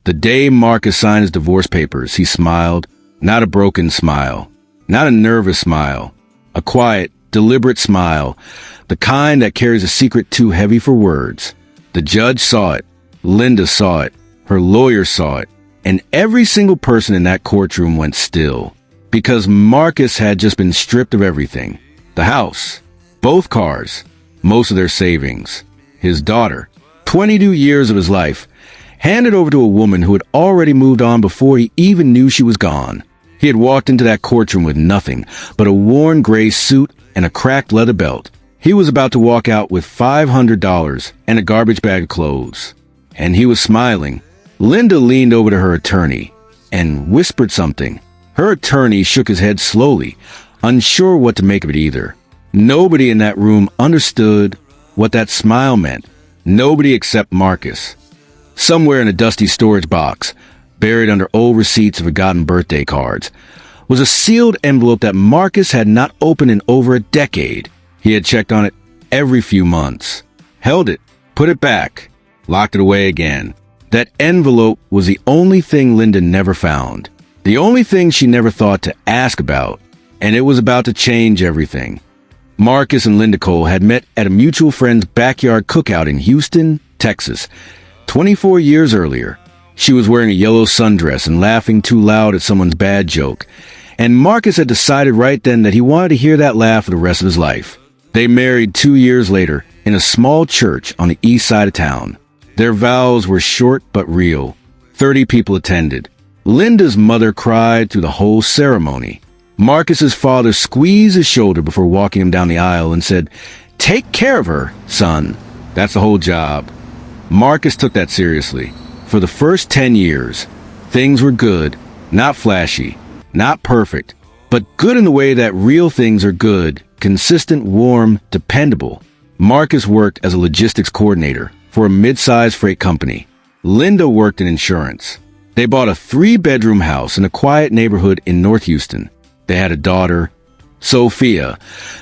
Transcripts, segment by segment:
The day Marcus signed his divorce papers, he smiled, not a broken smile, not a nervous smile, a quiet, deliberate smile, the kind that carries a secret too heavy for words. The judge saw it, Linda saw it, her lawyer saw it, and every single person in that courtroom went still. Because Marcus had just been stripped of everything. The house, both cars, most of their savings, his daughter, 22 years of his life, handed over to a woman who had already moved on before he even knew she was gone. He had walked into that courtroom with nothing but a worn gray suit and a cracked leather belt. He was about to walk out with $500 and a garbage bag of clothes. And he was smiling. Linda leaned over to her attorney and whispered something. Her attorney shook his head slowly, unsure what to make of it either. Nobody in that room understood what that smile meant. Nobody except Marcus. Somewhere in a dusty storage box, buried under old receipts of forgotten birthday cards, was a sealed envelope that Marcus had not opened in over a decade. He had checked on it every few months, held it, put it back, locked it away again. That envelope was the only thing Linda never found, the only thing she never thought to ask about, and it was about to change everything. Marcus and Linda Cole had met at a mutual friend's backyard cookout in Houston, Texas, 24 years earlier. She was wearing a yellow sundress and laughing too loud at someone's bad joke, and Marcus had decided right then that he wanted to hear that laugh for the rest of his life. They married 2 years later in a small church on the east side of town. Their vows were short but real. 30 people attended. Linda's mother cried through the whole ceremony. Marcus's father squeezed his shoulder before walking him down the aisle and said, "Take care of her, son. That's the whole job." Marcus took that seriously. For the first 10 years, things were good, not flashy, not perfect, but good in the way that real things are good, consistent, warm, dependable. Marcus worked as a logistics coordinator for a mid-sized freight company. Linda worked in insurance. They bought a 3-bedroom house in a quiet neighborhood in North Houston. They had a daughter, Sophia,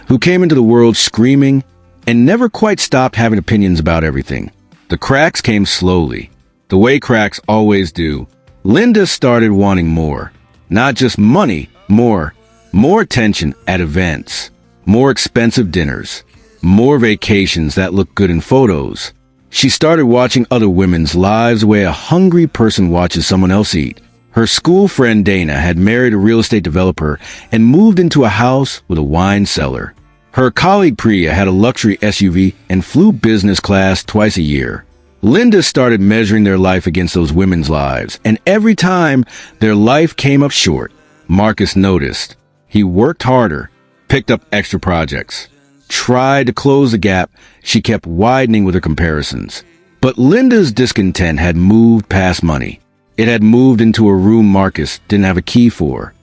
who came into the world screaming and never quite stopped having opinions about everything. The cracks came slowly, the way cracks always do. Linda started wanting more. Not just money, more attention at events, more expensive dinners, more vacations that looked good in photos. She started watching other women's lives the way a hungry person watches someone else eat. Her school friend Dana had married a real estate developer and moved into a house with a wine cellar. Her colleague Priya had a luxury SUV and flew business class twice a year. Linda started measuring their life against those women's lives, and every time their life came up short, Marcus noticed. He worked harder, picked up extra projects, tried to close the gap. She kept widening with her comparisons. But Linda's discontent had moved past money. It had moved into a room Marcus didn't have a key for.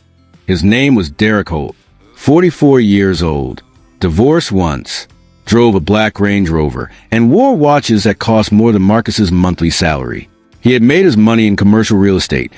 His name was Derek Holt, 44 years old, divorced once, drove a black Range Rover, and wore watches that cost more than Marcus's monthly salary. He had made his money in commercial real estate,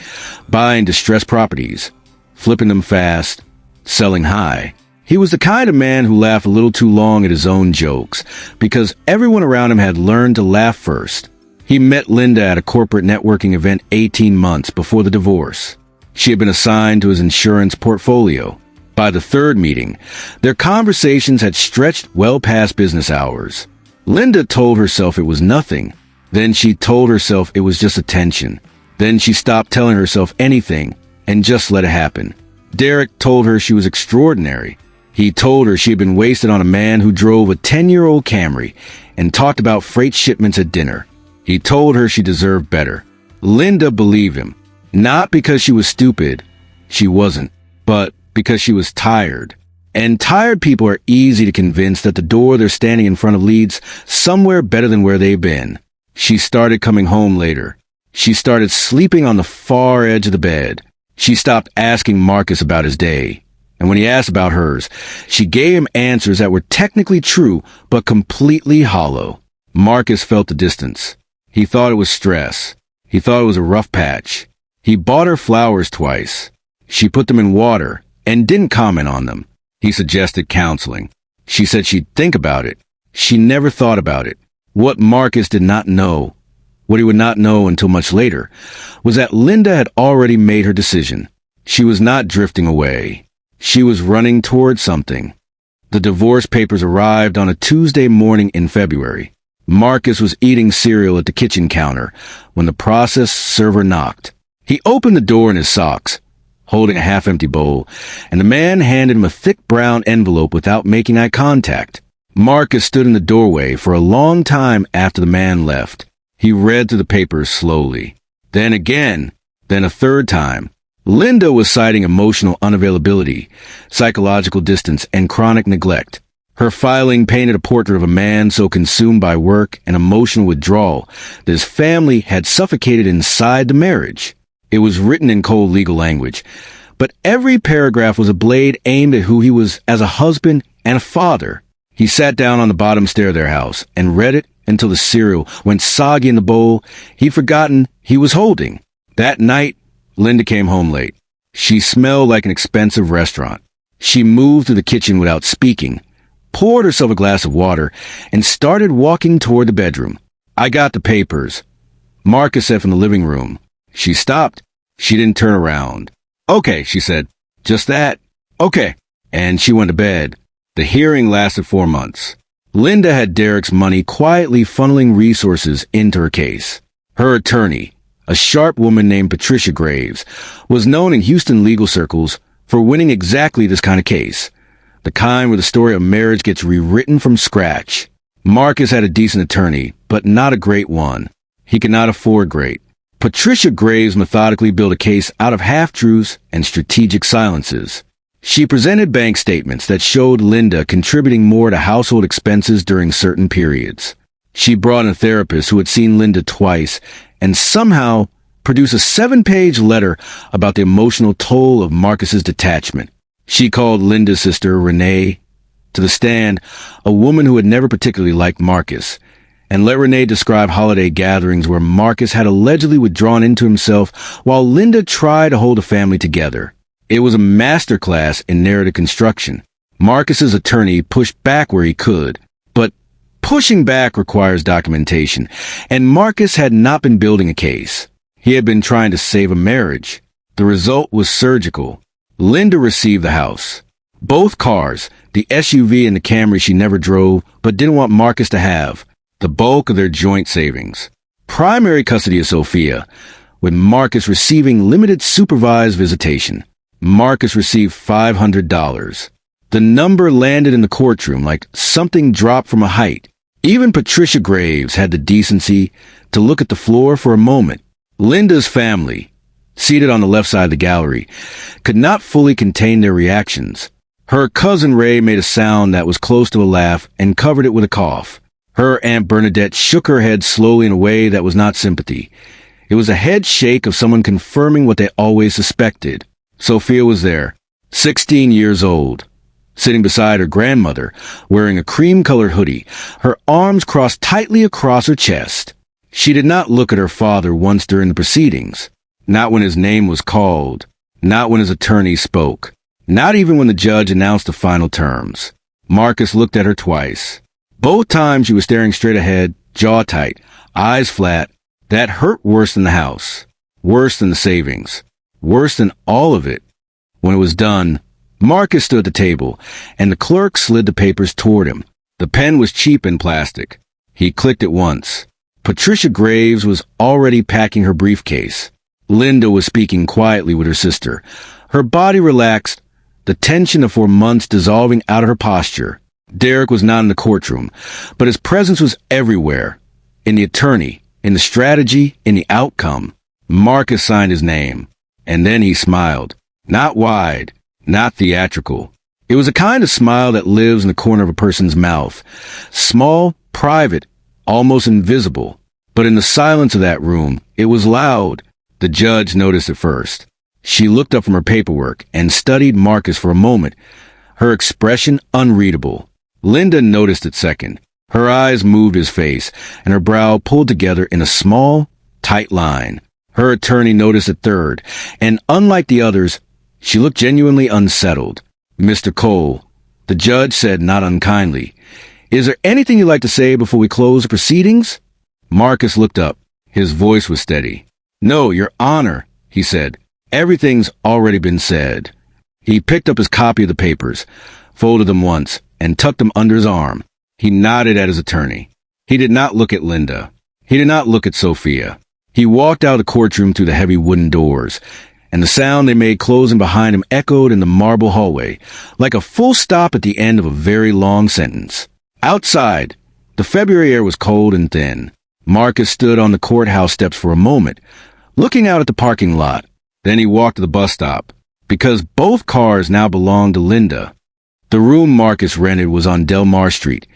buying distressed properties, flipping them fast, selling high. He was the kind of man who laughed a little too long at his own jokes, because everyone around him had learned to laugh first. He met Linda at a corporate networking event 18 months before the divorce. She had been assigned to his insurance portfolio. By the third meeting, their conversations had stretched well past business hours. Linda told herself it was nothing. Then she told herself it was just attention. Then she stopped telling herself anything and just let it happen. Derek told her she was extraordinary. He told her she had been wasted on a man who drove a 10-year-old Camry and talked about freight shipments at dinner. He told her she deserved better. Linda believed him. Not because she was stupid. She wasn't. But because she was tired. And tired people are easy to convince that the door they're standing in front of leads somewhere better than where they've been. She started coming home later. She started sleeping on the far edge of the bed. She stopped asking Marcus about his day. And when he asked about hers, she gave him answers that were technically true, but completely hollow. Marcus felt the distance. He thought it was stress. He thought it was a rough patch. He bought her flowers twice. She put them in water and didn't comment on them. He suggested counseling. She said she'd think about it. She never thought about it. What Marcus did not know What he would not know until much later was that Linda had already made her decision. She was not drifting away. She was running towards something. The divorce papers arrived on a Tuesday morning in February. Marcus was eating cereal at the kitchen counter when the process server knocked. He opened the door in his socks, holding a half-empty bowl, and the man handed him a thick brown envelope without making eye contact. Marcus stood in the doorway for a long time after the man left. He read through the papers slowly. Then again, then a third time. Linda was citing emotional unavailability, psychological distance, and chronic neglect. Her filing painted a portrait of a man so consumed by work and emotional withdrawal that his family had suffocated inside the marriage. It was written in cold legal language, but every paragraph was a blade aimed at who he was as a husband and a father. He sat down on the bottom stair of their house and read it until the cereal went soggy in the bowl he'd forgotten he was holding. That night, Linda came home late. She smelled like an expensive restaurant. She moved through the kitchen without speaking, poured herself a glass of water, and started walking toward the bedroom. "I got the papers," Marcus said from the living room. She stopped. She didn't turn around. "Okay," she said. "Just that? Okay." And she went to bed. The hearing lasted 4 months. Linda had Derek's money quietly funneling resources into her case. Her attorney, a sharp woman named Patricia Graves, was known in Houston legal circles for winning exactly this kind of case, the kind where the story of marriage gets rewritten from scratch. Marcus had a decent attorney, but not a great one. He could not afford great. Patricia Graves methodically built a case out of half-truths and strategic silences. She presented bank statements that showed Linda contributing more to household expenses during certain periods. She brought in a therapist who had seen Linda twice and somehow produced a 7-page letter about the emotional toll of Marcus's detachment. She called Linda's sister, Renee, to the stand, a woman who had never particularly liked Marcus, and let Renee describe holiday gatherings where Marcus had allegedly withdrawn into himself while Linda tried to hold a family together. It was a masterclass in narrative construction. Marcus's attorney pushed back where he could, but pushing back requires documentation, and Marcus had not been building a case. He had been trying to save a marriage. The result was surgical. Linda received the house. Both cars, the SUV and the Camry she never drove but didn't want Marcus to have, the bulk of their joint savings. Primary custody of Sophia, with Marcus receiving limited supervised visitation. Marcus received $500. The number landed in the courtroom like something dropped from a height. Even Patricia Graves had the decency to look at the floor for a moment. Linda's family, seated on the left side of the gallery, could not fully contain their reactions. Her cousin Ray made a sound that was close to a laugh and covered it with a cough. Her Aunt Bernadette shook her head slowly in a way that was not sympathy. It was a head shake of someone confirming what they always suspected. Sophia was there, 16 years old, sitting beside her grandmother, wearing a cream-colored hoodie, her arms crossed tightly across her chest. She did not look at her father once during the proceedings, not when his name was called, not when his attorney spoke, not even when the judge announced the final terms. Marcus looked at her twice. Both times she was staring straight ahead, jaw tight, eyes flat. That hurt worse than the house, worse than the savings. Worse than all of it. When it was done, Marcus stood at the table, and the clerk slid the papers toward him. The pen was cheap and plastic. He clicked it once. Patricia Graves was already packing her briefcase. Linda was speaking quietly with her sister. Her body relaxed, the tension of 4 months dissolving out of her posture. Derek was not in the courtroom, but his presence was everywhere. In the attorney, in the strategy, in the outcome. Marcus signed his name. And then he smiled. Not wide, not theatrical. It was a kind of smile that lives in the corner of a person's mouth. Small, private, almost invisible. But in the silence of that room, it was loud. The judge noticed it first. She looked up from her paperwork and studied Marcus for a moment, her expression unreadable. Linda noticed it second. Her eyes moved his face, and her brow pulled together in a small, tight line. Her attorney noticed it third, and unlike the others, she looked genuinely unsettled. "Mr. Cole," the judge said not unkindly, "is there anything you'd like to say before we close the proceedings?" Marcus looked up. His voice was steady. "No, Your Honor," he said. "Everything's already been said." He picked up his copy of the papers, folded them once, and tucked them under his arm. He nodded at his attorney. He did not look at Linda. He did not look at Sophia. He walked out of the courtroom through the heavy wooden doors, and the sound they made closing behind him echoed in the marble hallway, like a full stop at the end of a very long sentence. Outside, the February air was cold and thin. Marcus stood on the courthouse steps for a moment, looking out at the parking lot. Then he walked to the bus stop, because both cars now belonged to Linda. The room Marcus rented was on Del Mar Street,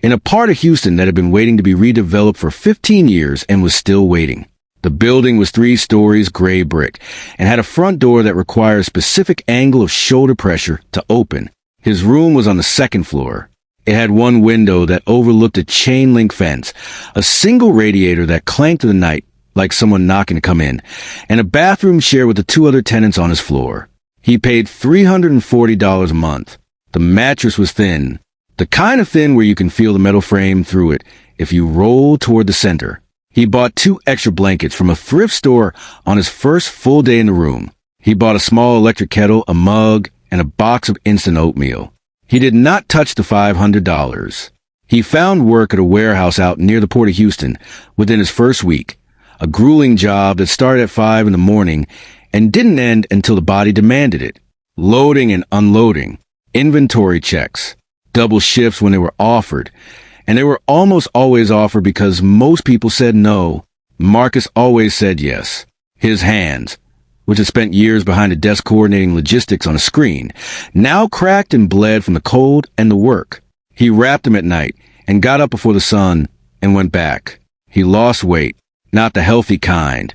in a part of Houston that had been waiting to be redeveloped for 15 years and was still waiting. The building was 3 stories gray brick and had a front door that required a specific angle of shoulder pressure to open. His room was on the 2nd floor. It had one window that overlooked a chain-link fence, a single radiator that clanked in the night like someone knocking to come in, and a bathroom shared with the 2 other tenants on his floor. He paid $340 a month. The mattress was thin, the kind of thin where you can feel the metal frame through it if you roll toward the center. He bought 2 extra blankets from a thrift store on his first full day in the room. He bought a small electric kettle, a mug, and a box of instant oatmeal. He did not touch the $500. He found work at a warehouse out near the Port of Houston within his first week, a grueling job that started at 5 in the morning and didn't end until the body demanded it. Loading and unloading, inventory checks, double shifts when they were offered, and they were almost always offered because most people said no. Marcus always said yes. His hands, which had spent years behind a desk coordinating logistics on a screen, now cracked and bled from the cold and the work. He wrapped them at night and got up before the sun and went back. He lost weight, not the healthy kind,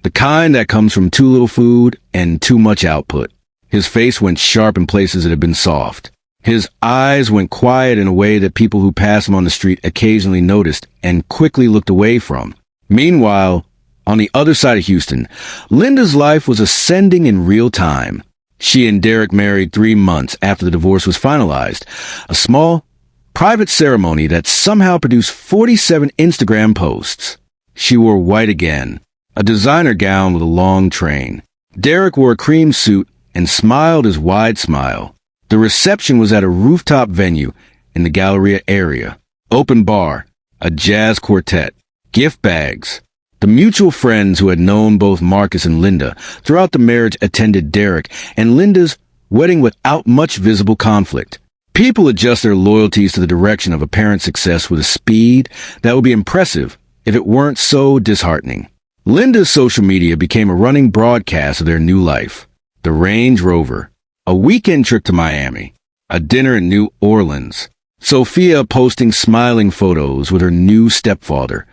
the kind that comes from too little food and too much output. His face went sharp in places that had been soft. His eyes went quiet in a way that people who passed him on the street occasionally noticed and quickly looked away from. Meanwhile, on the other side of Houston, Linda's life was ascending in real time. She and Derek married 3 months after the divorce was finalized, a small, private ceremony that somehow produced 47 Instagram posts. She wore white again, a designer gown with a long train. Derek wore a cream suit and smiled his wide smile. The reception was at a rooftop venue in the Galleria area. Open bar, a jazz quartet, gift bags. The mutual friends who had known both Marcus and Linda throughout the marriage attended Derek and Linda's wedding without much visible conflict. People adjust their loyalties to the direction of apparent success with a speed that would be impressive if it weren't so disheartening. Linda's social media became a running broadcast of their new life. The Range Rover, a weekend trip to Miami, a dinner in New Orleans, Sophia posting smiling photos with her new stepfather,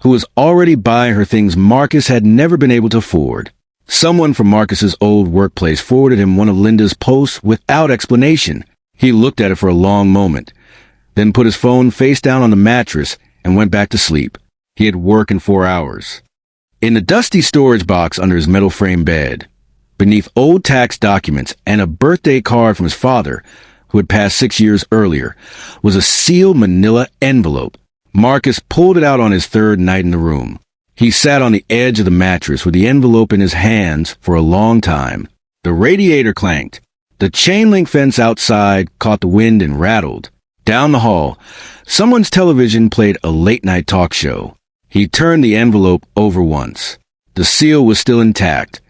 who was already buying her things Marcus had never been able to afford. Someone from Marcus's old workplace forwarded him one of Linda's posts without explanation. He looked at it for a long moment, then put his phone face down on the mattress and went back to sleep. He had work in 4 hours. In the dusty storage box under his metal frame bed, beneath old tax documents and a birthday card from his father, who had passed 6 years earlier, was a sealed manila envelope. Marcus pulled it out on his 3rd night in the room. He sat on the edge of the mattress with the envelope in his hands for a long time. The radiator clanked. The chain-link fence outside caught the wind and rattled. Down the hall, someone's television played a late-night talk show. He turned the envelope over once. The seal was still intact.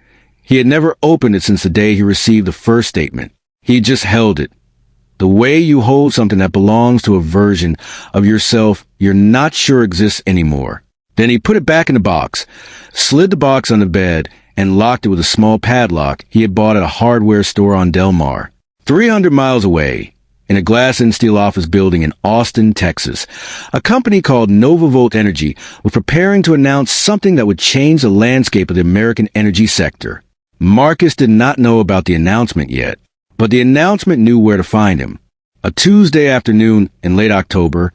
He had never opened it since the day he received the first statement. He just held it. The way you hold something that belongs to a version of yourself you're not sure exists anymore. Then he put it back in the box, slid the box on the bed, and locked it with a small padlock he had bought at a hardware store on Del Mar. 300 miles away, in a glass and steel office building in Austin, Texas, a company called Novavolt Energy was preparing to announce something that would change the landscape of the American energy sector. Marcus did not know about the announcement yet, but the announcement knew where to find him. A Tuesday afternoon in late October,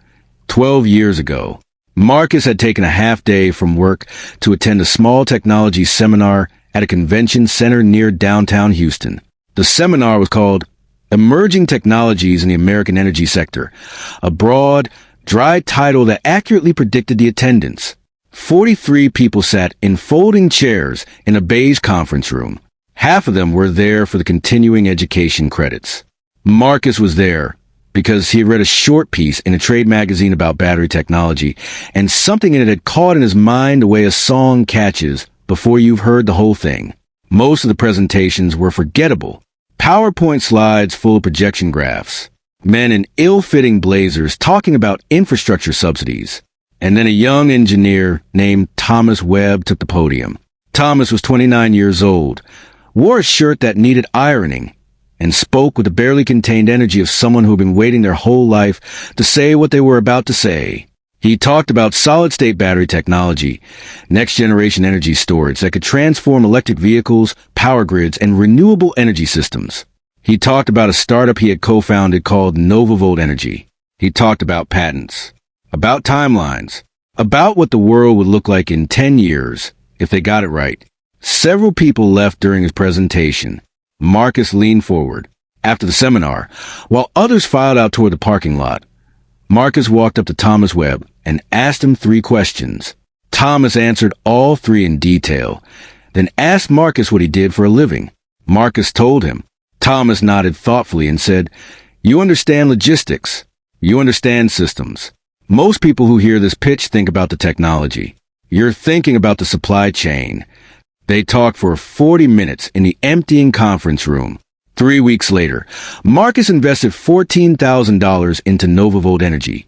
12 years ago, Marcus had taken a half day from work to attend a small technology seminar at a convention center near downtown Houston. The seminar was called Emerging Technologies in the American Energy Sector, a broad, dry title that accurately predicted the attendance. 43 people sat in folding chairs in a beige conference room. Half of them were there for the continuing education credits. Marcus was there because he had read a short piece in a trade magazine about battery technology, and something in it had caught in his mind the way a song catches before you've heard the whole thing. Most of the presentations were forgettable. PowerPoint slides full of projection graphs. Men in ill-fitting blazers talking about infrastructure subsidies. And then a young engineer named Thomas Webb took the podium. Thomas was 29 years old, wore a shirt that needed ironing, and spoke with the barely contained energy of someone who had been waiting their whole life to say what they were about to say. He talked about solid-state battery technology, next-generation energy storage that could transform electric vehicles, power grids, and renewable energy systems. He talked about a startup he had co-founded called Novavolt Energy. He talked about patents, about timelines, about what the world would look like in 10 years if they got it right. Several people left during his presentation. Marcus leaned forward. After the seminar, while others filed out toward the parking lot, Marcus walked up to Thomas Webb and asked him 3 questions. Thomas answered all 3 in detail, then asked Marcus what he did for a living. Marcus told him. Thomas nodded thoughtfully and said, "You understand logistics. You understand systems. Most people who hear this pitch think about the technology. You're thinking about the supply chain." They talked for 40 minutes in the emptying conference room. 3 weeks later, Marcus invested $14,000 into Novavolt Energy.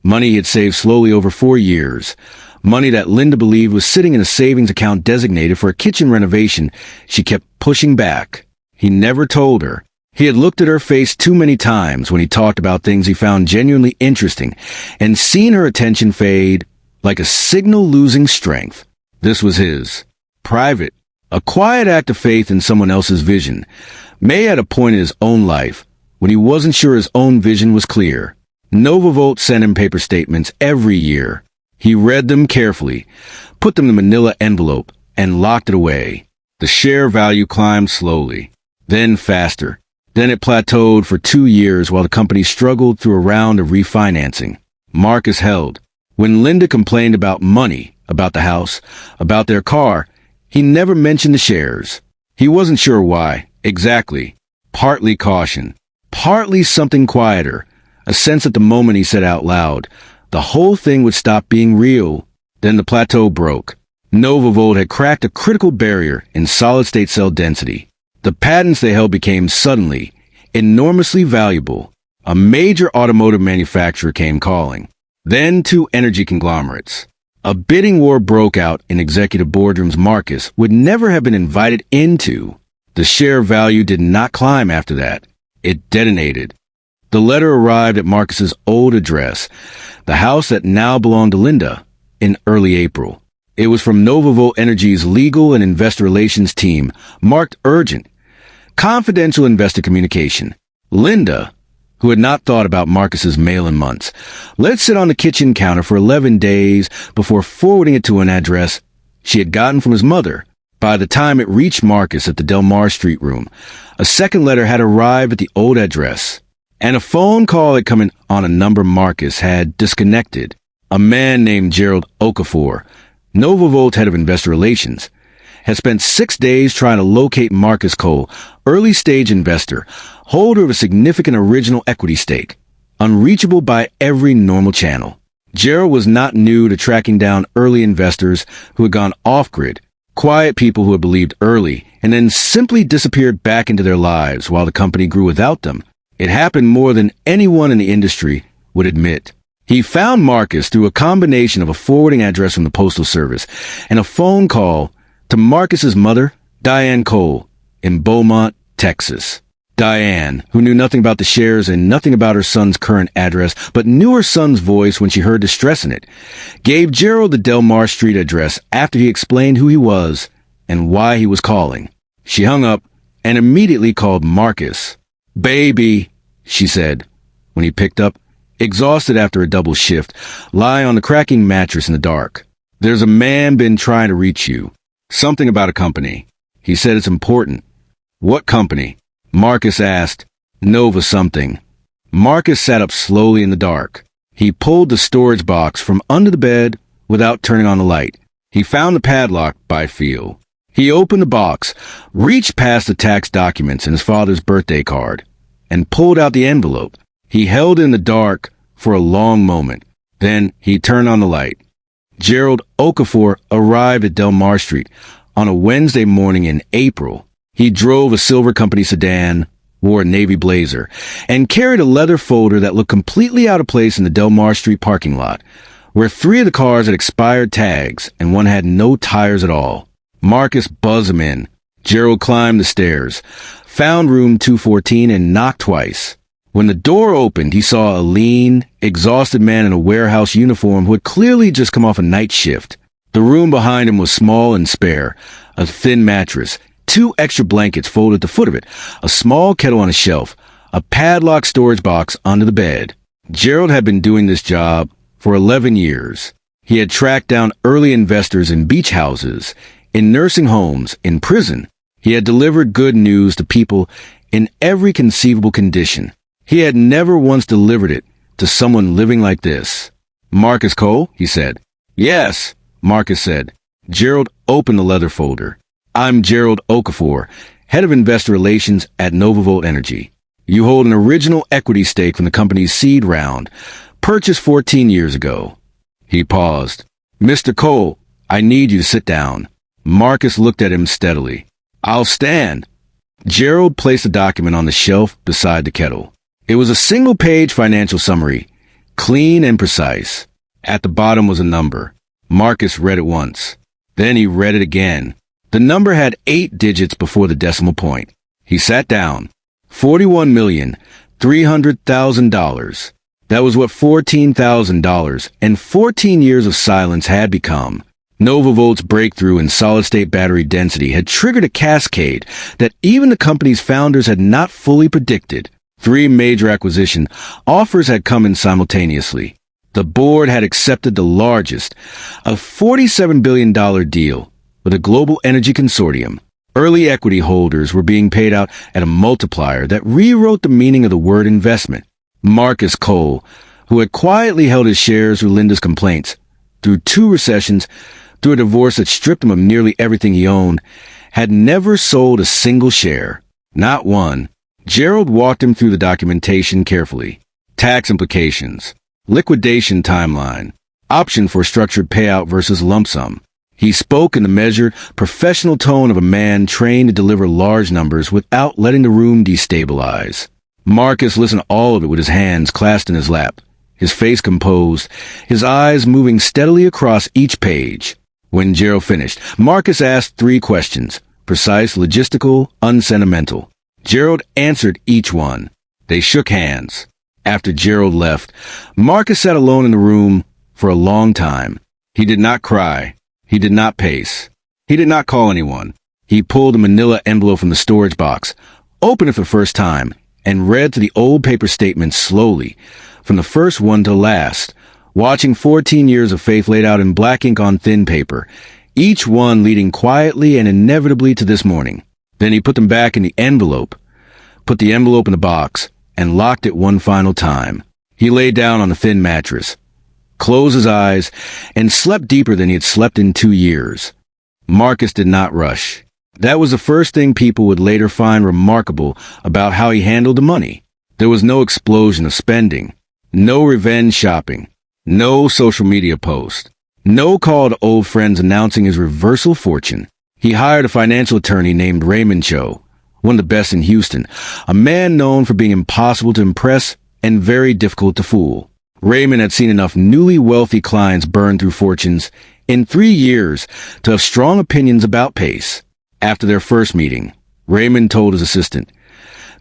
Money he had saved slowly over 4 years. Money that Linda believed was sitting in a savings account designated for a kitchen renovation she kept pushing back. He never told her. He had looked at her face too many times when he talked about things he found genuinely interesting and seen her attention fade like a signal losing strength. This was his. Private. A quiet act of faith in someone else's vision. May had a point in his own life when he wasn't sure his own vision was clear. Novavolt sent him paper statements every year. He read them carefully, put them in a manila envelope, and locked it away. The share value climbed slowly, then faster. Then it plateaued for 2 years while the company struggled through a round of refinancing. Marcus held. When Linda complained about money, about the house, about their car, he never mentioned the shares. He wasn't sure why, exactly. Partly caution, partly something quieter, a sense at the moment he said out loud, the whole thing would stop being real. Then the plateau broke. Novavolt had cracked a critical barrier in solid-state cell density. The patents they held became suddenly enormously valuable. A major automotive manufacturer came calling. Then 2 energy conglomerates. A bidding war broke out in executive boardrooms Marcus would never have been invited into. The share value did not climb after that. It detonated. The letter arrived at Marcus's old address, the house that now belonged to Linda, in early April. It was from Novavolt Energy's legal and investor relations team, marked urgent. Confidential investor communication. Linda, who had not thought about Marcus's mail in months, let it sit on the kitchen counter for 11 days before forwarding it to an address she had gotten from his mother. By the time it reached Marcus at the Del Mar Street room, a second letter had arrived at the old address, and a phone call had come in on a number Marcus had disconnected. A man named Gerald Okafor, Novavolt head of investor relations, had spent 6 days trying to locate Marcus Cole, early-stage investor, holder of a significant original equity stake, unreachable by every normal channel. Gerald was not new to tracking down early investors who had gone off-grid, quiet people who had believed early and then simply disappeared back into their lives while the company grew without them. It happened more than anyone in the industry would admit. He found Marcus through a combination of a forwarding address from the Postal Service and a phone call to Marcus's mother, Diane Cole, in Beaumont, Texas. Diane, who knew nothing about the shares and nothing about her son's current address, but knew her son's voice when she heard distress in it, gave Gerald the Del Mar Street address after he explained who he was and why he was calling. She hung up and immediately called Marcus. "Baby," she said, when he picked up, exhausted after a double shift, lying on the cracking mattress in the dark. "There's a man been trying to reach you. Something about a company. He said it's important." "What company?" Marcus asked. "Nova something." Marcus sat up slowly in the dark. He pulled the storage box from under the bed, without turning on the light. He found the padlock by feel. He opened the box, reached past the tax documents and his father's birthday card, and pulled out the envelope. He held it in the dark for a long moment. Then he turned on the light. Gerald Okafor arrived at Delmar Street on a Wednesday morning in April. He drove a silver company sedan, wore a navy blazer, and carried a leather folder that looked completely out of place in the Delmar Street parking lot, where 3 of the cars had expired tags and one had no tires at all. Marcus buzzed him in. Gerald climbed the stairs, found room 214, and knocked twice. When the door opened, he saw a lean, exhausted man in a warehouse uniform who had clearly just come off a night shift. The room behind him was small and spare, a thin mattress, 2 extra blankets folded at the foot of it, a small kettle on a shelf, a padlocked storage box under the bed. Gerald had been doing this job for 11 years. He had tracked down early investors in beach houses, in nursing homes, in prison. He had delivered good news to people in every conceivable condition. He had never once delivered it to someone living like this. "Marcus Cole?" he said. "Yes," Marcus said. Gerald opened the leather folder. "I'm Gerald Okafor, head of investor relations at Novavolt Energy. You hold an original equity stake from the company's seed round, purchased 14 years ago." He paused. "Mr. Cole, I need you to sit down." Marcus looked at him steadily. "I'll stand." Gerald placed the document on the shelf beside the kettle. It was a single-page financial summary, clean and precise. At the bottom was a number. Marcus read it once. Then he read it again. The number had 8 digits before the decimal point. He sat down. $41,300,000. That was what $14,000 and 14 years of silence had become. Novavolt's breakthrough in solid-state battery density had triggered a cascade that even the company's founders had not fully predicted. 3 major acquisition offers had come in simultaneously. The board had accepted the largest, a $47 billion deal with a global energy consortium. Early equity holders were being paid out at a multiplier that rewrote the meaning of the word investment. Marcus Cole, who had quietly held his shares through Linda's complaints, through 2 recessions, through a divorce that stripped him of nearly everything he owned, had never sold a single share. Not one. Gerald walked him through the documentation carefully. Tax implications. Liquidation timeline. Option for structured payout versus lump sum. He spoke in the measured, professional tone of a man trained to deliver large numbers without letting the room destabilize. Marcus listened to all of it with his hands clasped in his lap, his face composed, his eyes moving steadily across each page. When Gerald finished, Marcus asked 3 questions, precise, logistical, unsentimental. Gerald answered each one. They shook hands. After Gerald left, Marcus sat alone in the room for a long time. He did not cry. He did not pace. He did not call anyone. He pulled a manila envelope from the storage box, opened it for the first time, and read through the old paper statements slowly, from the first one to the last, watching 14 years of faith laid out in black ink on thin paper, each one leading quietly and inevitably to this morning. Then he put them back in the envelope, put the envelope in the box, and locked it one final time. He lay down on the thin mattress, closed his eyes, and slept deeper than he had slept in 2 years. Marcus did not rush. That was the first thing people would later find remarkable about how he handled the money. There was no explosion of spending, no revenge shopping, no social media post, no call to old friends announcing his reversal fortune. He hired a financial attorney named Raymond Cho, one of the best in Houston, a man known for being impossible to impress and very difficult to fool. Raymond had seen enough newly wealthy clients burn through fortunes in 3 years to have strong opinions about Pace. After their first meeting, Raymond told his assistant,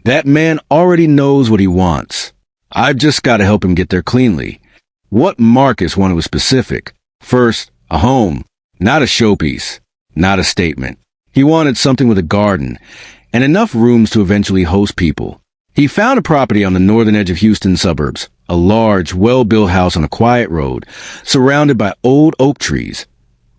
"That man already knows what he wants. I've just got to help him get there cleanly." What Marcus wanted was specific. First, a home, not a showpiece, not a statement. He wanted something with a garden and enough rooms to eventually host people. He found a property on the northern edge of Houston suburbs, a large, well-built house on a quiet road, surrounded by old oak trees,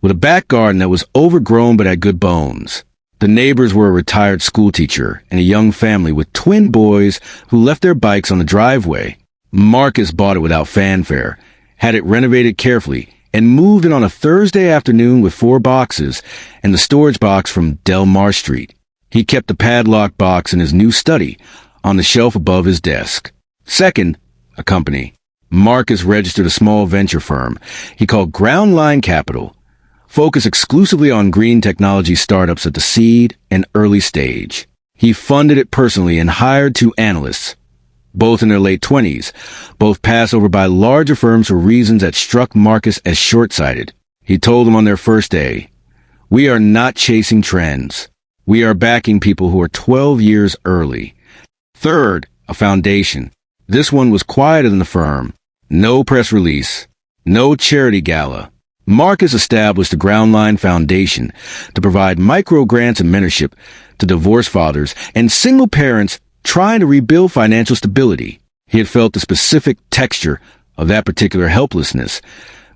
with a back garden that was overgrown but had good bones. The neighbors were a retired schoolteacher and a young family with twin boys who left their bikes on the driveway. Marcus bought it without fanfare, had it renovated carefully, and moved in on a Thursday afternoon with 4 boxes and the storage box from Delmar Street. He kept the padlock box in his new study on the shelf above his desk. Second, a company. Marcus registered a small venture firm he called Ground Line Capital, focused exclusively on green technology startups at the seed and early stage. He funded it personally and hired 2 analysts, both in their late 20s, both passed over by larger firms for reasons that struck Marcus as short-sighted. He told them on their first day, "We are not chasing trends. We are backing people who are 12 years early." Third, a foundation. This one was quieter than the firm. No press release. No charity gala. Marcus established the Ground Line Foundation to provide micro-grants and mentorship to divorced fathers and single parents trying to rebuild financial stability. He had felt the specific texture of that particular helplessness,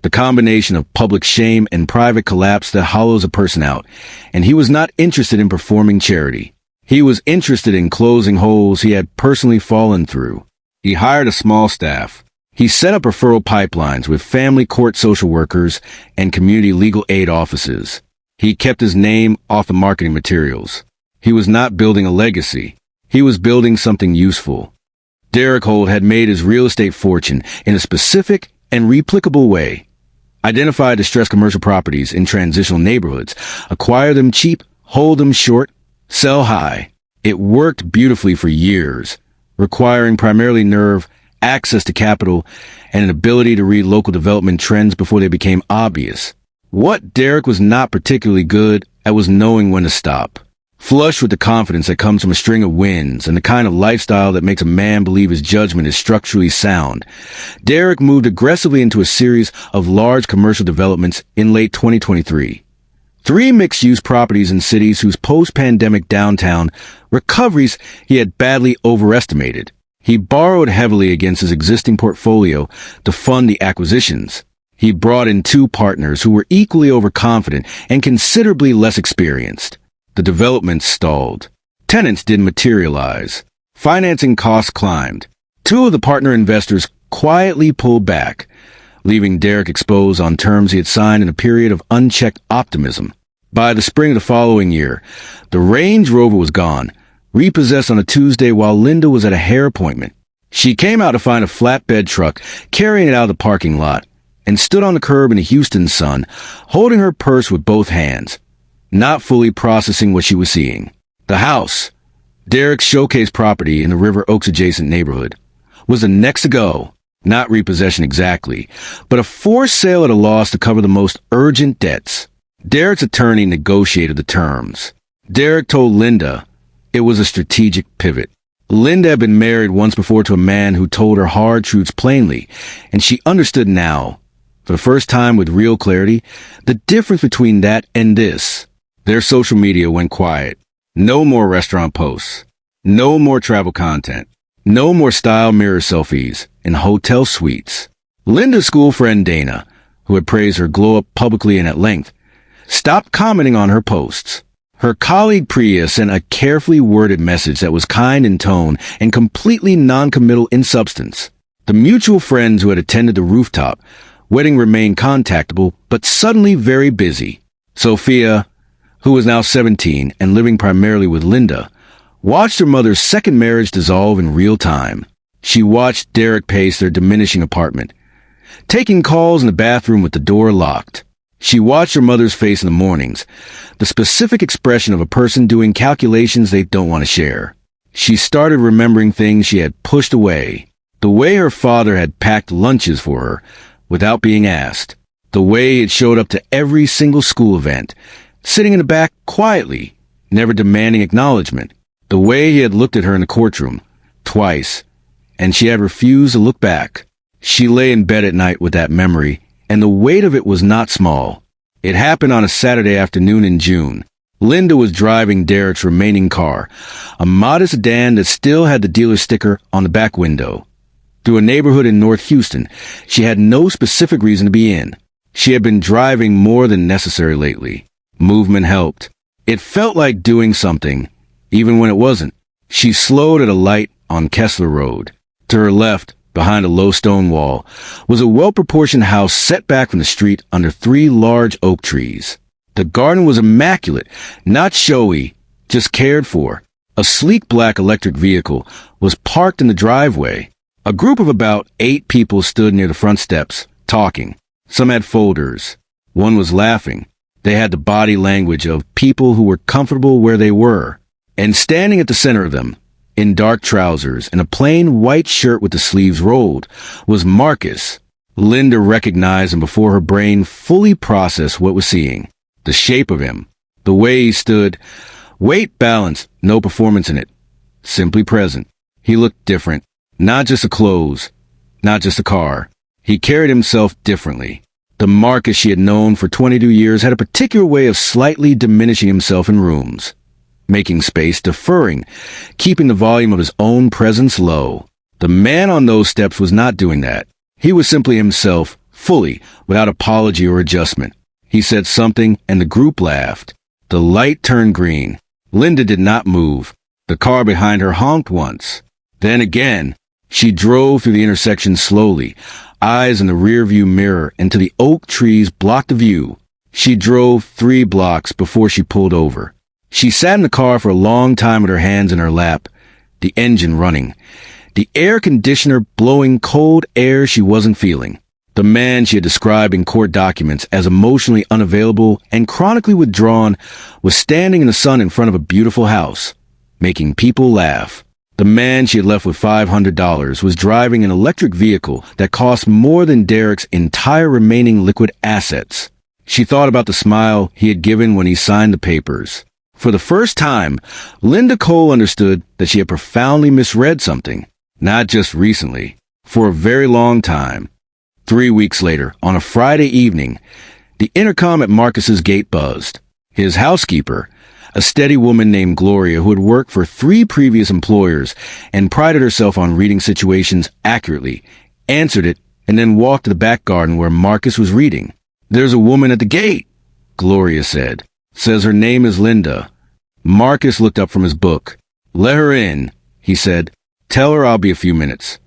the combination of public shame and private collapse that hollows a person out, and he was not interested in performing charity. He was interested in closing holes he had personally fallen through. He hired a small staff. He set up referral pipelines with family court social workers and community legal aid offices. He kept his name off the marketing materials. He was not building a legacy. He was building something useful. Derek Holt had made his real estate fortune in a specific and replicable way. Identify distressed commercial properties in transitional neighborhoods, acquire them cheap, hold them short, sell high. It worked beautifully for years, requiring primarily nerve, access to capital, and an ability to read local development trends before they became obvious. What Derek was not particularly good at was knowing when to stop. Flush with the confidence that comes from a string of wins and the kind of lifestyle that makes a man believe his judgment is structurally sound, Derek moved aggressively into a series of large commercial developments in late 2023. 3 mixed-use properties in cities whose post-pandemic downtown recoveries he had badly overestimated. He borrowed heavily against his existing portfolio to fund the acquisitions. He brought in 2 partners who were equally overconfident and considerably less experienced. The development stalled. Tenants didn't materialize. Financing costs climbed. 2 of the partner investors quietly pulled back, leaving Derek exposed on terms he had signed in a period of unchecked optimism. By the spring of the following year, the Range Rover was gone, repossessed on a Tuesday while Linda was at a hair appointment. She came out to find a flatbed truck carrying it out of the parking lot and stood on the curb in the Houston sun, holding her purse with both hands, not fully processing what she was seeing. The house, Derek's showcase property in the River Oaks adjacent neighborhood, was the next to go. Not repossession exactly, but a forced sale at a loss to cover the most urgent debts. Derek's attorney negotiated the terms. Derek told Linda it was a strategic pivot. Linda had been married once before to a man who told her hard truths plainly, and she understood now, for the first time with real clarity, the difference between that and this. Their social media went quiet. No more restaurant posts. No more travel content. No more style mirror selfies in hotel suites. Linda's school friend Dana, who had praised her glow-up publicly and at length, stopped commenting on her posts. Her colleague Priya sent a carefully worded message that was kind in tone and completely non-committal in substance. The mutual friends who had attended the rooftop wedding remained contactable, but suddenly very busy. Sophia, who was now 17 and living primarily with Linda, watched her mother's second marriage dissolve in real time. She watched Derek pace their diminishing apartment, taking calls in the bathroom with the door locked. She watched her mother's face in the mornings, the specific expression of a person doing calculations they don't want to share. She started remembering things she had pushed away. The way her father had packed lunches for her without being asked. The way he had showed up to every single school event, sitting in the back quietly, never demanding acknowledgement. The way he had looked at her in the courtroom, twice, and she had refused to look back. She lay in bed at night with that memory, and the weight of it was not small. It happened on a Saturday afternoon in June. Linda was driving Derek's remaining car, a modest sedan that still had the dealer sticker on the back window, through a neighborhood in North Houston she had no specific reason to be in. She had been driving more than necessary lately. Movement helped. It felt like doing something, even when it wasn't. She slowed at a light on Kessler Road. To her left, behind a low stone wall, was a well-proportioned house set back from the street under 3 large oak trees. The garden was immaculate, not showy, just cared for. A sleek black electric vehicle was parked in the driveway. A group of about 8 people stood near the front steps, talking. Some had folders. One was laughing. They had the body language of people who were comfortable where they were. And standing at the center of them, in dark trousers and a plain white shirt with the sleeves rolled, was Marcus. Linda recognized him before her brain fully processed what was seeing. The shape of him, the way he stood, weight balanced, no performance in it, simply present. He looked different, not just the clothes, not just the car. He carried himself differently. The Marcus she had known for 22 years had a particular way of slightly diminishing himself in rooms, making space, deferring, keeping the volume of his own presence low. The man on those steps was not doing that. He was simply himself, fully, without apology or adjustment. He said something, and the group laughed. The light turned green. Linda did not move. The car behind her honked once. Then again. She drove through the intersection slowly, eyes in the rearview mirror until the oak trees blocked the view. She drove 3 blocks before she pulled over. She sat in the car for a long time with her hands in her lap, the engine running, the air conditioner blowing cold air she wasn't feeling. The man she had described in court documents as emotionally unavailable and chronically withdrawn was standing in the sun in front of a beautiful house, making people laugh. The man she had left with $500 was driving an electric vehicle that cost more than Derek's entire remaining liquid assets. She thought about the smile he had given when he signed the papers. For the first time, Linda Cole understood that she had profoundly misread something, not just recently, for a very long time. 3 weeks later, on a Friday evening, the intercom at Marcus's gate buzzed. His housekeeper, a steady woman named Gloria who had worked for 3 previous employers and prided herself on reading situations accurately, answered it and then walked to the back garden where Marcus was reading. "There's a woman at the gate," Gloria said. "Says her name is Linda." Marcus looked up from his book. "Let her in," he said. "Tell her I'll be a few minutes."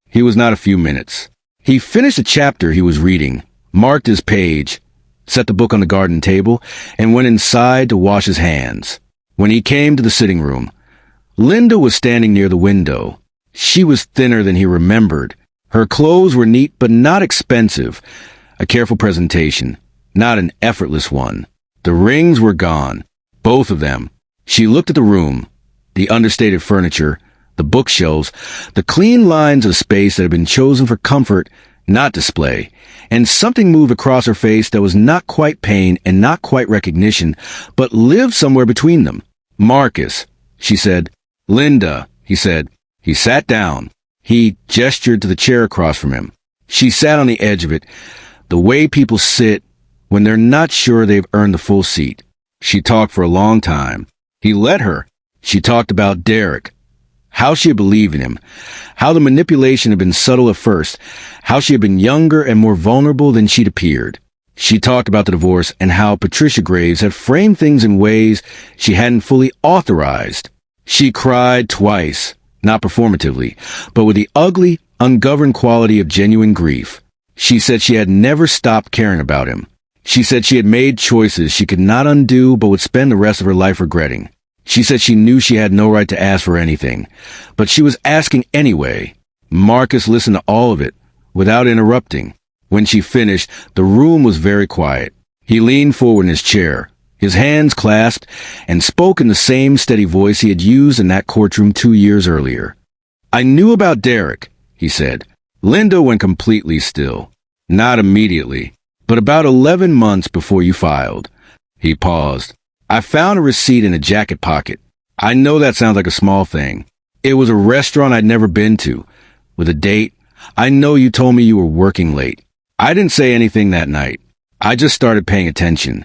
He was not a few minutes. He finished the chapter he was reading, marked his page, set the book on the garden table, and went inside to wash his hands. When he came to the sitting room, Linda was standing near the window. She was thinner than he remembered. Her clothes were neat but not expensive. A careful presentation, not an effortless one. The rings were gone, both of them. She looked at the room, the understated furniture, the bookshelves, the clean lines of space that had been chosen for comfort, not display, and something moved across her face that was not quite pain and not quite recognition, but lived somewhere between them. "Marcus," she said. "Linda," he said. He sat down. He gestured to the chair across from him. She sat on the edge of it, the way people sit when they're not sure they've earned the full seat. She talked for a long time. He let her. She talked about Derek, how she had believed in him, how the manipulation had been subtle at first, how she had been younger and more vulnerable than she'd appeared. She talked about the divorce and how Patricia Graves had framed things in ways she hadn't fully authorized. She cried twice, not performatively, but with the ugly, ungoverned quality of genuine grief. She said she had never stopped caring about him. She said she had made choices she could not undo but would spend the rest of her life regretting. She said she knew she had no right to ask for anything, but she was asking anyway. Marcus listened to all of it, without interrupting. When she finished, the room was very quiet. He leaned forward in his chair, his hands clasped, and spoke in the same steady voice he had used in that courtroom 2 years earlier. "I knew about Derek," he said. Linda went completely still. "Not immediately, but about 11 months before you filed." He paused. "I found a receipt in a jacket pocket. I know that sounds like a small thing. It was a restaurant I'd never been to, with a date. I know you told me you were working late. I didn't say anything that night. I just started paying attention."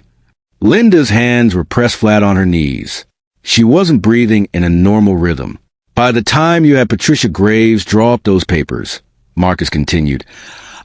Linda's hands were pressed flat on her knees. She wasn't breathing in a normal rhythm. "By the time you had Patricia Graves draw up those papers," Marcus continued,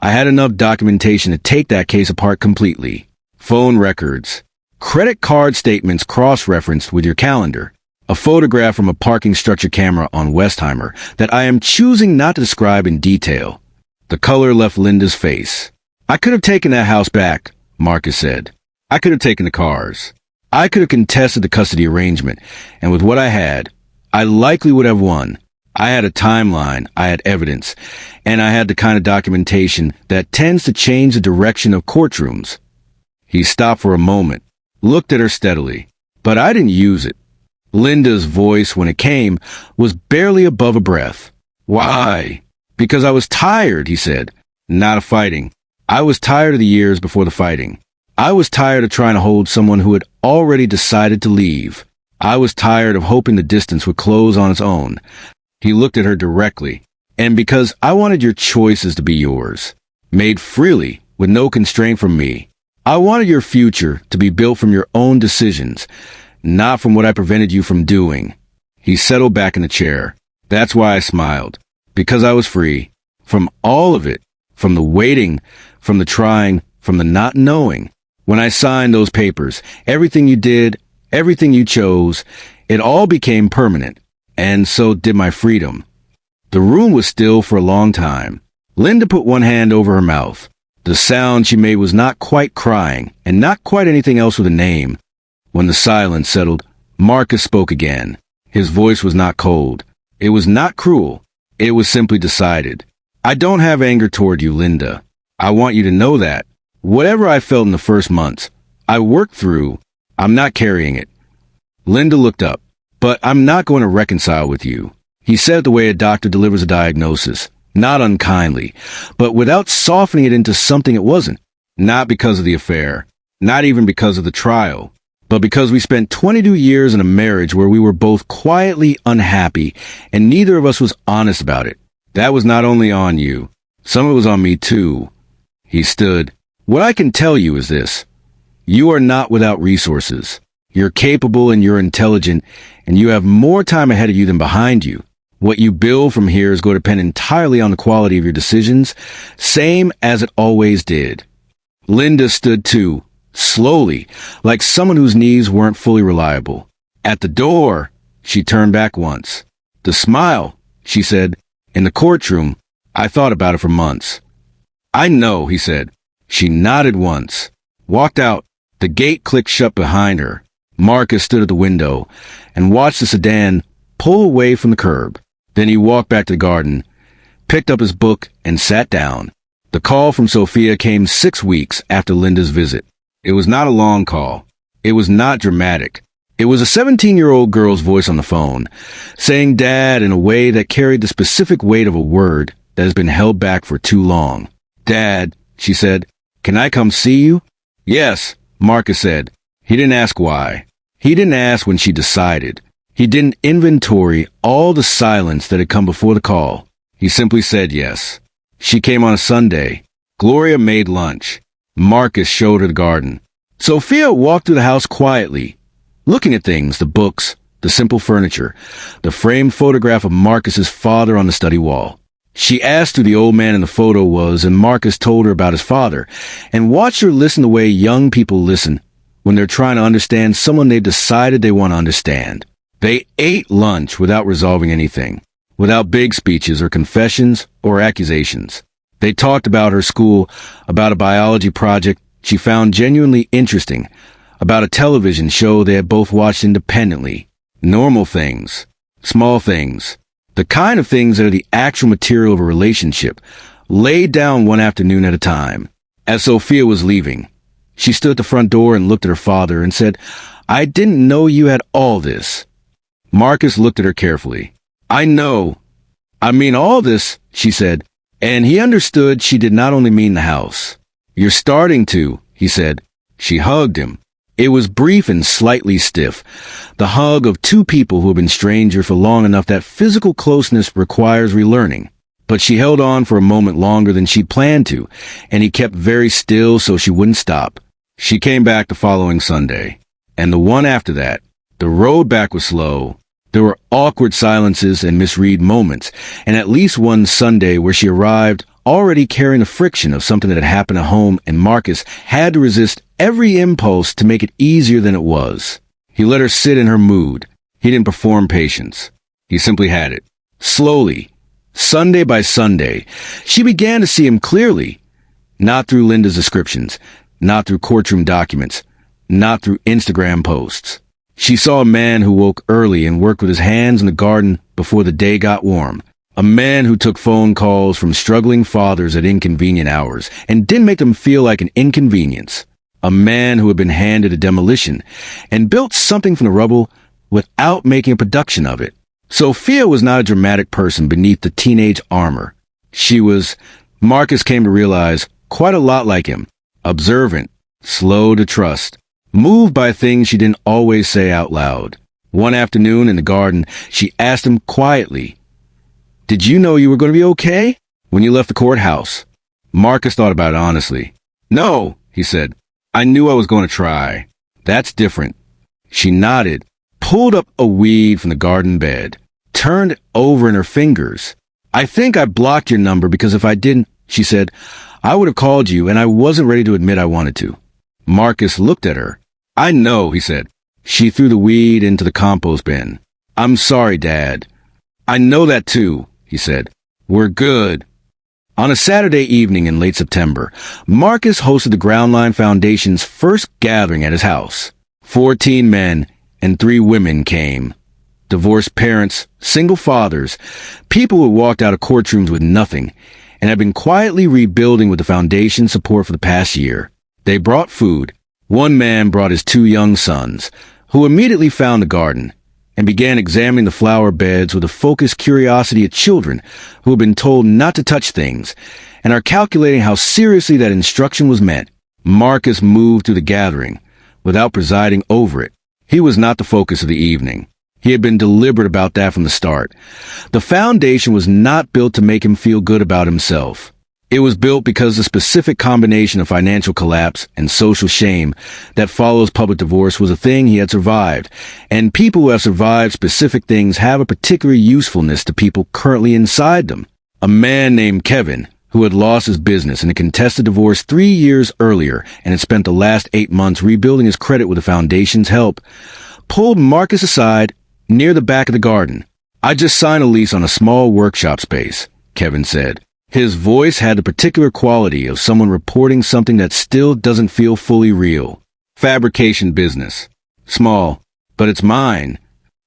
"I had enough documentation to take that case apart completely. Phone records, credit card statements cross-referenced with your calendar. A photograph from a parking structure camera on Westheimer that I am choosing not to describe in detail. The color left Linda's face. I could have taken that house back, Marcus said. I could have taken the cars. I could have contested the custody arrangement, and with what I had, I likely would have won. I had a timeline, I had evidence, and I had the kind of documentation that tends to change the direction of courtrooms. He stopped for a moment, looked at her steadily, but I didn't use it. Linda's voice, when it came, was barely above a breath. Why? Because I was tired, he said. Not of fighting. I was tired of the years before the fighting. I was tired of trying to hold someone who had already decided to leave. I was tired of hoping the distance would close on its own. He looked at her directly. And because I wanted your choices to be yours, made freely, with no constraint from me. I wanted your future to be built from your own decisions, not from what I prevented you from doing. He settled back in the chair. That's why I smiled. Because I was free. From all of it. From the waiting, from the trying, from the not knowing. When I signed those papers, everything you did, everything you chose, it all became permanent. And so did my freedom. The room was still for a long time. Linda put one hand over her mouth. The sound she made was not quite crying, and not quite anything else with a name. When the silence settled, Marcus spoke again. His voice was not cold. It was not cruel. It was simply decided. I don't have anger toward you, Linda. I want you to know that. Whatever I felt in the first months, I worked through. I'm not carrying it. Linda looked up. But I'm not going to reconcile with you. He said it the way a doctor delivers a diagnosis. Not unkindly, but without softening it into something it wasn't. Not because of the affair. Not even because of the trial. But because we spent 22 years in a marriage where we were both quietly unhappy and neither of us was honest about it. That was not only on you. Some of it was on me too. He stood. What I can tell you is this. You are not without resources. You're capable and you're intelligent, and you have more time ahead of you than behind you. What you build from here is going to depend entirely on the quality of your decisions, same as it always did. Linda stood too, slowly, like someone whose knees weren't fully reliable. At the door, she turned back once. The smile, she said, in the courtroom, I thought about it for months. I know, he said. She nodded once, walked out. The gate clicked shut behind her. Marcus stood at the window and watched the sedan pull away from the curb. Then he walked back to the garden, picked up his book, and sat down. The call from Sophia came 6 weeks after Linda's visit. It was not a long call. It was not dramatic. It was a 17-year-old girl's voice on the phone, saying Dad in a way that carried the specific weight of a word that has been held back for too long. Dad, she said, can I come see you? Yes, Marcus said. He didn't ask why. He didn't ask when she decided. He didn't inventory all the silence that had come before the call. He simply said yes. She came on a Sunday. Gloria made lunch. Marcus showed her the garden. Sophia walked through the house quietly, looking at things, the books, the simple furniture, the framed photograph of Marcus's father on the study wall. She asked who the old man in the photo was, and Marcus told her about his father, and watched her listen the way young people listen when they're trying to understand someone they've decided they want to understand. They ate lunch without resolving anything, without big speeches or confessions or accusations. They talked about her school, about a biology project she found genuinely interesting, about a television show they had both watched independently. Normal things, small things, the kind of things that are the actual material of a relationship, laid down one afternoon at a time. As Sophia was leaving, she stood at the front door and looked at her father and said, I didn't know you had all this. Marcus looked at her carefully. I know. I mean all this, she said, and he understood she did not only mean the house. You're starting to, he said. She hugged him. It was brief and slightly stiff, the hug of two people who have been strangers for long enough that physical closeness requires relearning. But she held on for a moment longer than she'd planned to, and he kept very still so she wouldn't stop. She came back the following Sunday, and the one after that. The road back was slow. There were awkward silences and misread moments, and at least one Sunday where she arrived already carrying the friction of something that had happened at home, and Marcus had to resist every impulse to make it easier than it was. He let her sit in her mood, He didn't perform patience. He simply had it. Slowly, Sunday by Sunday, she began to see him clearly. Not through Linda's descriptions, not through courtroom documents, not through Instagram posts. She saw a man who woke early and worked with his hands in the garden before the day got warm. A man who took phone calls from struggling fathers at inconvenient hours and didn't make them feel like an inconvenience. A man who had been handed a demolition and built something from the rubble without making a production of it. Sophia was not a dramatic person beneath the teenage armor. She was, Marcus came to realize, quite a lot like him. Observant, slow to trust, moved by things she didn't always say out loud. One afternoon in the garden, she asked him quietly, "Did you know you were going to be okay when you left the courthouse?" Marcus thought about it honestly. "No," he said. "I knew I was going to try." "That's different." She nodded, pulled up a weed from the garden bed, turned it over in her fingers. "I think I blocked your number because if I didn't," she said, "I would have called you and I wasn't ready to admit I wanted to." Marcus looked at her. "I know," he said. She threw the weed into the compost bin. "I'm sorry, Dad." "I know that too," he said. "We're good." On a Saturday evening in late September, Marcus hosted the Groundline Foundation's first gathering at his house. 14 men and 3 women came. Divorced parents, single fathers, people who walked out of courtrooms with nothing and had been quietly rebuilding with the foundation's support for the past year. They brought food. One man brought his 2 young sons, who immediately found the garden and began examining the flower beds with a focused curiosity at children who had been told not to touch things and are calculating how seriously that instruction was meant. Marcus moved through the gathering without presiding over it. He was not the focus of the evening. He had been deliberate about that from the start. The foundation was not built to make him feel good about himself. It was built because the specific combination of financial collapse and social shame that follows public divorce was a thing he had survived, and people who have survived specific things have a particular usefulness to people currently inside them. A man named Kevin, who had lost his business in a contested divorce 3 years earlier and had spent the last 8 months rebuilding his credit with the foundation's help, pulled Marcus aside near the back of the garden. "I just signed a lease on a small workshop space," Kevin said. His voice had the particular quality of someone reporting something that still doesn't feel fully real. "Fabrication business. Small, but it's mine."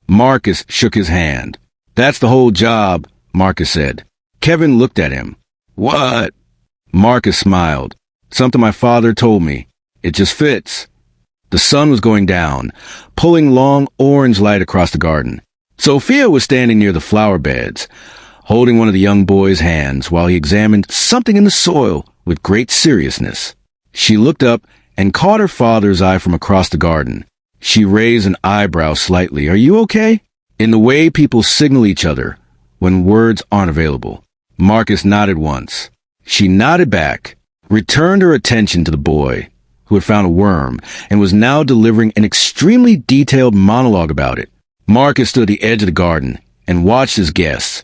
Marcus shook his hand. "That's the whole job," Marcus said. Kevin looked at him. "What?" Marcus smiled. "Something my father told me. It just fits." The sun was going down, pulling long orange light across the garden. Sophia was standing near the flower beds, holding one of the young boy's hands while he examined something in the soil with great seriousness. She looked up and caught her father's eye from across the garden. She raised an eyebrow slightly. "Are you okay?" In the way people signal each other when words aren't available. Marcus nodded once. She nodded back, returned her attention to the boy, who had found a worm and was now delivering an extremely detailed monologue about it. Marcus stood at the edge of the garden and watched his guests.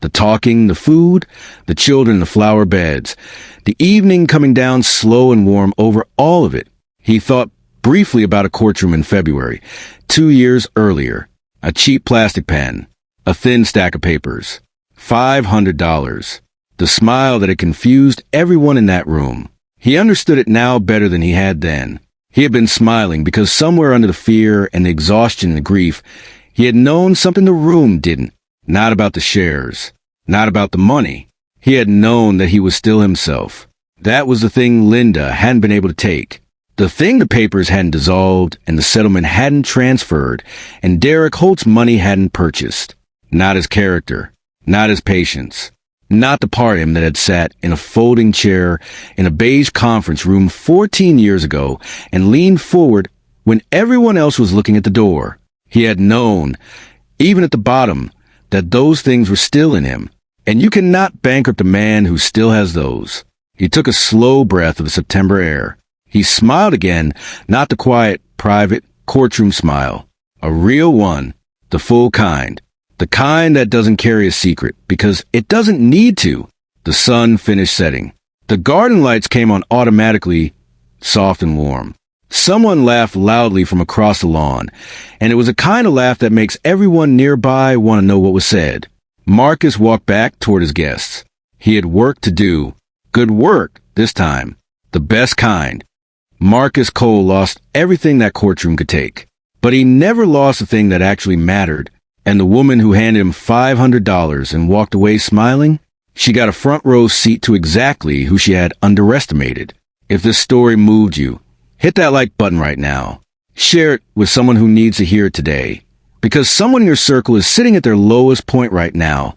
The talking, the food, the children, the flower beds, the evening coming down slow and warm over all of it. He thought briefly about a courtroom in February, 2 years earlier. A cheap plastic pen, a thin stack of papers, $500. The smile that had confused everyone in that room. He understood it now better than he had then. He had been smiling because somewhere under the fear and the exhaustion and the grief, he had known something the room didn't. Not about the shares, not about the money. He had known that he was still himself. That was the thing Linda hadn't been able to take. The thing the papers hadn't dissolved and the settlement hadn't transferred and Derek Holt's money hadn't purchased. Not his character, not his patience, not the part of him that had sat in a folding chair in a beige conference room 14 years ago and leaned forward when everyone else was looking at the door. He had known, even at the bottom, that those things were still in him, and you cannot bankrupt a man who still has those. He took a slow breath of the September air. He smiled again, not the quiet, private, courtroom smile. A real one, the full kind. The kind that doesn't carry a secret, because it doesn't need to. The sun finished setting. The garden lights came on automatically, soft and warm. Someone laughed loudly from across the lawn, and it was a kind of laugh that makes everyone nearby want to know what was said. Marcus walked back toward his guests. He had work to do. Good work, this time. The best kind. Marcus Cole lost everything that courtroom could take. But he never lost the thing that actually mattered. And the woman who handed him $500 and walked away smiling, she got a front row seat to exactly who she had underestimated. If this story moved you, hit that like button right now. Share it with someone who needs to hear it today. Because someone in your circle is sitting at their lowest point right now,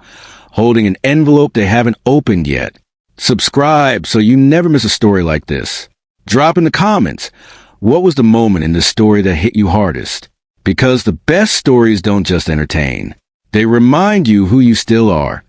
holding an envelope they haven't opened yet. Subscribe so you never miss a story like this. Drop in the comments, what was the moment in this story that hit you hardest? Because the best stories don't just entertain. They remind you who you still are.